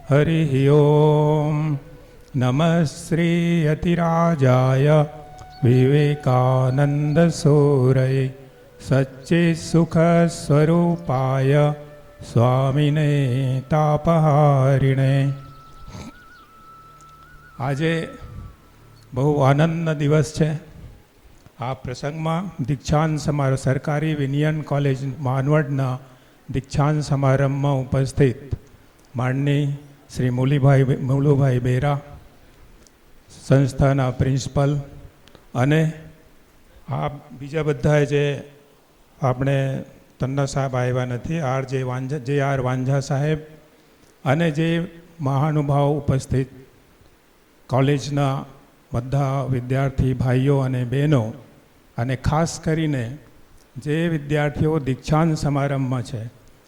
હરિ ઓમ નમઃ શ્રી યતિરાજાય વિવેકાનંદ સૂરય સચ્ચિસુખ સ્વરૂપાય સ્વામિને તાપહારિણે. આજે બહુ આનંદનો દિવસ છે. આ પ્રસંગમાં દીક્ષાંત સમારોહ સરકારી વિનયન કોલેજ માનવડના દીક્ષાંત સમારંભમાં ઉપસ્થિત માનની શ્રી મુલુભાઈ બેરા, સંસ્થાના પ્રિન્સિપલ અને આ બીજા બધા જે આપણે તન્ના સાહેબ આવ્યા નથી, જે આર વાંઝા સાહેબ અને જે મહાનુભાવ ઉપસ્થિત કોલેજના બધા વિદ્યાર્થી ભાઈઓ અને બહેનો, અને ખાસ કરીને જે વિદ્યાર્થીઓ દીક્ષાંત સમારંભમાં છે,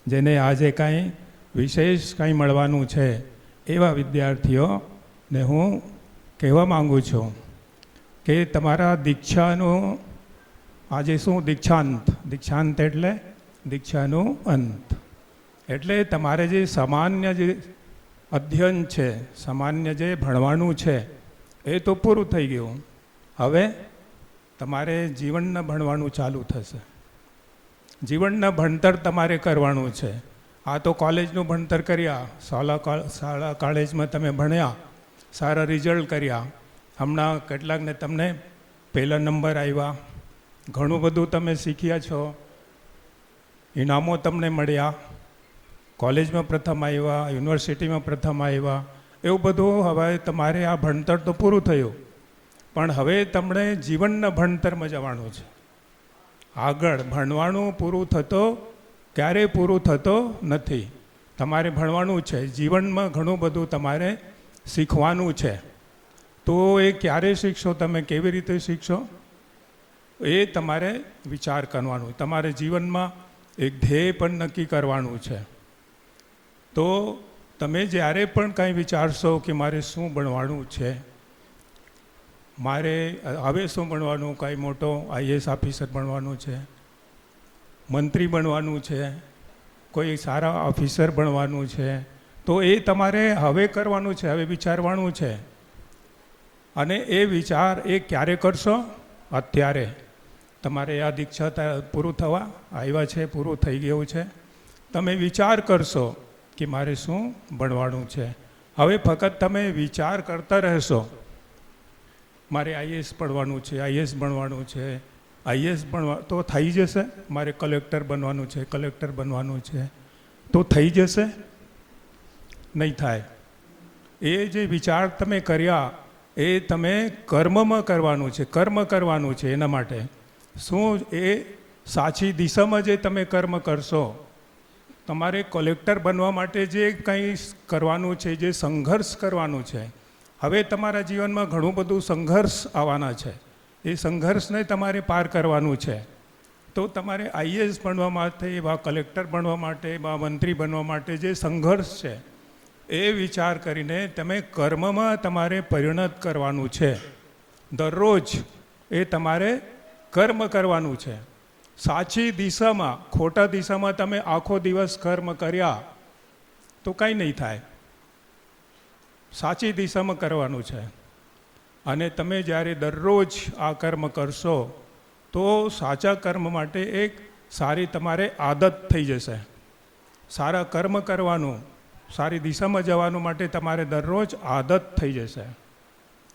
જેને આજે કાંઈ વિશેષ કંઈ મળવાનું છે, એવા વિદ્યાર્થીઓને હું કહેવા માગું છું કે તમારા દીક્ષાનું આજે શું દીક્ષાંત એટલે દીક્ષાનું અંત. એટલે તમારે જે સામાન્ય જે અધ્યયન છે, સામાન્ય જે ભણવાનું છે એ તો પૂરું થઈ ગયું. હવે તમારે જીવનના ભણવાનું ચાલુ થશે. જીવનના ભણતર તમારે કરવાનું છે. આ તો કોલેજનું ભણતર કર્યા, શાળા કોલેજમાં તમે ભણ્યા, સારા રિઝલ્ટ કર્યા, હમણાં કેટલાકને તમને પહેલા નંબર આવ્યા, ઘણું બધું તમે શીખ્યા છો, ઇનામો તમને મળ્યા, કોલેજમાં પ્રથમ આવ્યા, યુનિવર્સિટીમાં પ્રથમ આવ્યા, એવું બધું. હવે તમારે આ ભણતર તો પૂરું થયું, પણ હવે તમને જીવનના ભણતરમાં જવાનું છે. આગળ ભણવાનું ક્યારેય પૂરું થતો નથી. તમારે ભણવાનું છે, જીવનમાં ઘણું બધું તમારે શીખવાનું છે. તો એ ક્યારે શીખશો, તમે કેવી રીતે શીખશો, એ તમારે વિચાર કરવાનું. તમારે જીવનમાં એક ધ્યેય પણ નક્કી કરવાનું છે. તો તમે જ્યારે પણ કંઈ વિચારશો કે મારે શું ભણવાનું છે, મારે હવે શું ભણવાનું, કાંઈ મોટો આઈએએસ ઓફિસર બનવાનું છે, મંત્રી બનવાનું છે, કોઈ સારા ઓફિસર બનવાનું છે, તો એ તમારે હવે કરવાનું છે, હવે વિચારવાનું છે. અને એ વિચાર એ ક્યારે કરશો? અત્યારે. તમારે આ દીક્ષા પૂરું થવા આવ્યા છે, પૂરું થઈ ગયું છે, તમે વિચાર કરશો કે મારે શું ભણવાનું છે. હવે ફક્ત તમે વિચાર કરતા રહેશો, મારે આઈએએસ ભણવાનું છે, આઈએએસ ભણવાનું છે, આઈએએસ ભણવા તો થઈ જશે. મારે કલેક્ટર બનવાનું છે, કલેક્ટર બનવાનું છે, તો થઈ જશે? નહીં થાય. એ જે વિચાર તમે કર્યા એ તમે કર્મમાં કરવાનું છે, કર્મ કરવાનું છે. એના માટે શું એ સાચી દિશામાં જે તમે કર્મ કરશો, તમારે કલેક્ટર બનવા માટે જે કંઈ કરવાનું છે, જે સંઘર્ષ કરવાનું છે, હવે તમારા જીવનમાં ઘણું બધું સંઘર્ષ આવવાના છે. એ સંઘર્ષને તમારે પાર કરવાનું છે. તો તમારે આઈએએસ બનવા માટે, એવા કલેક્ટર બનવા માટે, એવા મંત્રી બનવા માટે જે સંઘર્ષ છે, એ વિચાર કરીને તમે કર્મમાં તમારે પરિણત કરવાનું છે. દરરોજ એ તમારે કર્મ કરવાનું છે. સાચી દિશામાં, ખોટા દિશામાં તમે આખો દિવસ કર્મ કર્યા તો કંઈ નહીં થાય. સાચી દિશામાં કરવાનું છે. અને તમે જ્યારે દરરોજ આ કર્મ કરશો તો સાચા કર્મ માટે એક સારી તમારે આદત થઈ જશે. સારા કર્મ કરવાનું, સારી દિશામાં જવાનું માટે તમારે દરરોજ આદત થઈ જશે.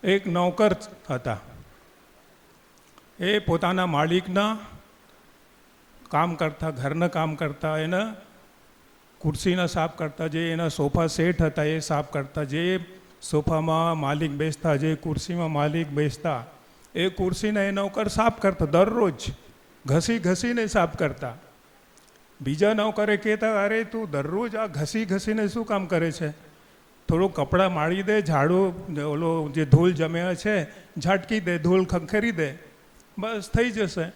એક નોકર હતા, એ પોતાના માલિકના કામ કરતા, ઘરના કામ કરતા, એના ખુરશીના સાફ કરતા, જે એના સોફા સેટ હતા એ સાફ કરતા, જે સોફામાં માલિક બેસતા, જે ખુરશીમાં માલિક બેસતા, એ ખુરશીને એ નોકર સાફ કરતા, દરરોજ ઘસીને સાફ કરતા. બીજા નોકરે કહેતા, અરે તું દરરોજ આ ઘસીને શું કામ કરે છે, થોડું કપડાં માળી દે, ઝાડુ ઓલો જે ધૂળ જમ્યા છે ઝાટકી દે, ધૂળ ખંખેરી દે, બસ થઈ જશે.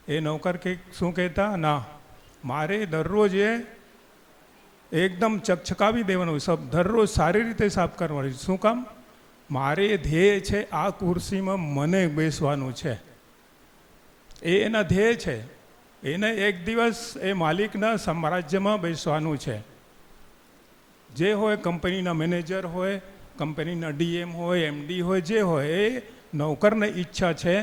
એ નોકર શું કહેતા, ના, મારે દરરોજ એ એકદમ ચકચકાવી દેવાનું, દરરોજ સારી રીતે સાફ કરવાનું. શું કામ? મારે ધ્યેય છે આ ખુરશીમાં મને બેસવાનું છે. એ એના ધ્યેય છે. એને એક દિવસ એ માલિકના સામ્રાજ્યમાં બેસવાનું છે. જે હોય કંપનીના મેનેજર હોય, કંપનીના ડીએમ હોય, એમડી હોય, જે હોય, એ નોકરને ઈચ્છા છે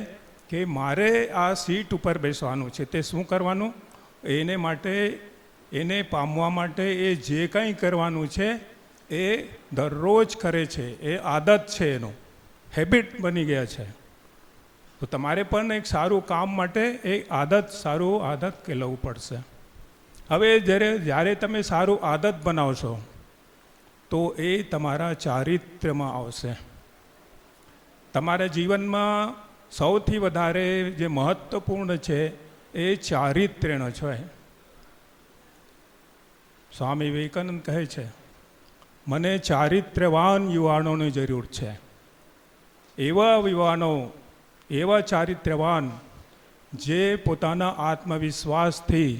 કે મારે આ સીટ ઉપર બેસવાનું છે. તે શું કરવાનું? એને માટે, એને પામવા માટે એ જે કંઈ કરવાનું છે એ દરરોજ કરે છે. એ આદત છે, એનો હેબિટ બની ગયા છે. તો તમારે પણ એક સારું કામ માટે એક સારું આદત કેળવવું પડશે. હવે જ્યારે તમે સારું આદત બનાવશો તો એ તમારા ચારિત્ર્યમાં આવશે. તમારા જીવનમાં સૌથી વધારે જે મહત્વપૂર્ણ છે એ ચારિત્ર્યનો છે. સ્વામી વિવેકાનંદ કહે છે, મને ચારિત્ર્યવાન યુવાનોની જરૂર છે. એવા યુવાનો, એવા ચારિત્ર્યવાન જે પોતાના આત્મવિશ્વાસથી,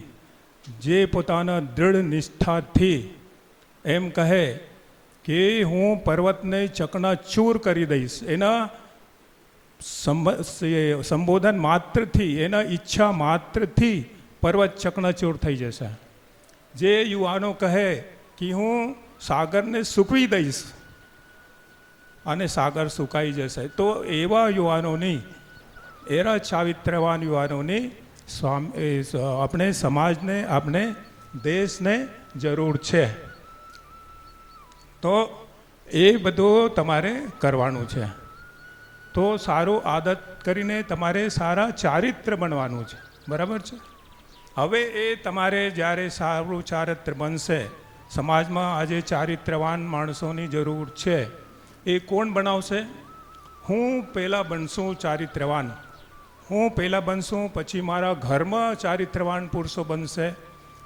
જે પોતાના દૃઢ નિષ્ઠાથી એમ કહે કે હું પર્વતને ચકનાચૂર કરી દઈશ. એના સંબોધન માત્રથી, એના ઈચ્છા માત્રથી પર્વત ચકનાચૂર થઈ જશે. જે યુવાનો કહે કે હું સાગરને સૂકવી દઈશ અને સાગર સુકાઈ જશે, તો એવા યુવાનોની, એવા ચારિત્ર્યવાન યુવાનોની આપણે સમાજને, આપણે દેશને જરૂર છે. તો એ બધું તમારે કરવાનું છે. તો સારું આદત કરીને તમારે સારા ચારિત્ર બનવાનું છે. બરાબર છે? હવે એ તમારે જ્યારે સારું ચારિત્ર બનશે, સમાજમાં આજે ચારિત્રવાન માણસોની જરૂર છે. એ કોણ બનાવશે? હું પહેલાં બનશું ચારિત્રવાન. હું પહેલાં બનશું, પછી મારા ઘરમાં ચારિત્રવાન પુરુષો બનશે.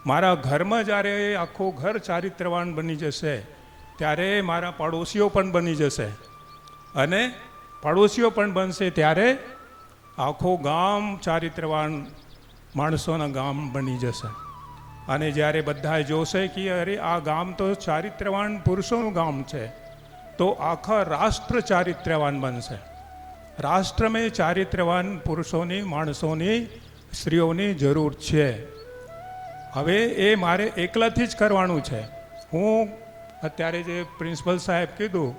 મારા ઘરમાં જ્યારે આખું ઘર ચારિત્રવાન બની જશે ત્યારે મારા પડોશીઓ પણ બની જશે, અને પડોશીઓ પણ બનશે ત્યારે આખું ગામ ચારિત્રવાન માણસોના ગામ બની જશે. અને જ્યારે બધાએ જોશે કે અરે આ ગામ તો ચારિત્રવાન પુરુષોનું ગામ છે, તો આખા રાષ્ટ્ર ચારિત્રવાન બનશે. રાષ્ટ્રમાં ચારિત્રવાન પુરુષોની, માણસોની, સ્ત્રીઓની જરૂર છે. હવે એ મારે એકલાથી જ કરવાનું છે. હું અત્યારે જે પ્રિન્સિપલ સાહેબ કીધું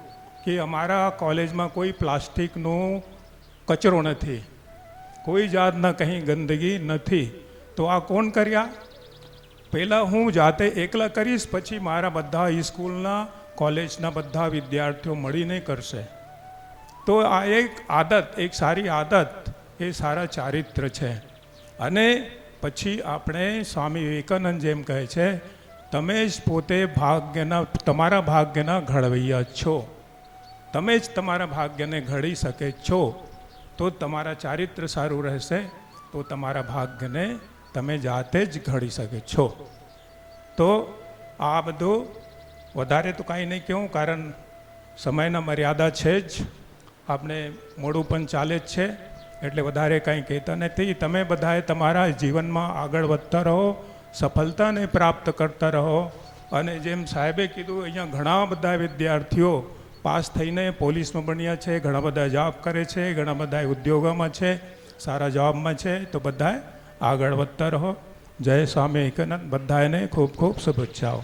કે અમારા કોલેજમાં કોઈ પ્લાસ્ટિકનો કચરો નથી, કોઈ જાતના કંઈ ગંદકી નથી. તો આ કોણ કર્યા? પહેલાં હું જાતે એકલા કરીશ, પછી મારા બધા સ્કૂલના, કોલેજના બધા વિદ્યાર્થીઓ મળીને કરશે. તો આ એક આદત, એક સારી આદત, એ સારા ચારિત્ર છે. અને પછી આપણે સ્વામી વિવેકાનંદ જેમ કહે છે, તમે જ પોતે તમારા ભાગ્યના ઘડવૈયા છો. તમે જ તમારા ભાગ્યને ઘડી શકે છો. તો તમારા ચારિત્ર સારું રહેશે તો તમારા ભાગ્યને તમે જાતે જ ઘડી શકે છો. તો આ બધું વધારે તો કાંઈ નહીં કહું, કારણ સમયના મર્યાદા છે જ, આપણે મોડું પણ ચાલે જ છે, એટલે વધારે કાંઈ કહેતા નથી. તમે બધાએ તમારા જીવનમાં આગળ વધતા રહો, સફળતાને પ્રાપ્ત કરતા રહો. અને જેમ સાહેબે કીધું, અહીંયા ઘણા બધા વિદ્યાર્થીઓ પાસ થઈને પોલીસમાં બન્યા છે, ઘણા બધા જોબ કરે છે, ઘણા બધા ઉદ્યોગોમાં છે, સારા જોબમાં છે. તો બધાએ આગળ વધતા રહો. જય સ્વામી વિવેકાનંદ. બધાને ખૂબ ખૂબ શુભેચ્છાઓ.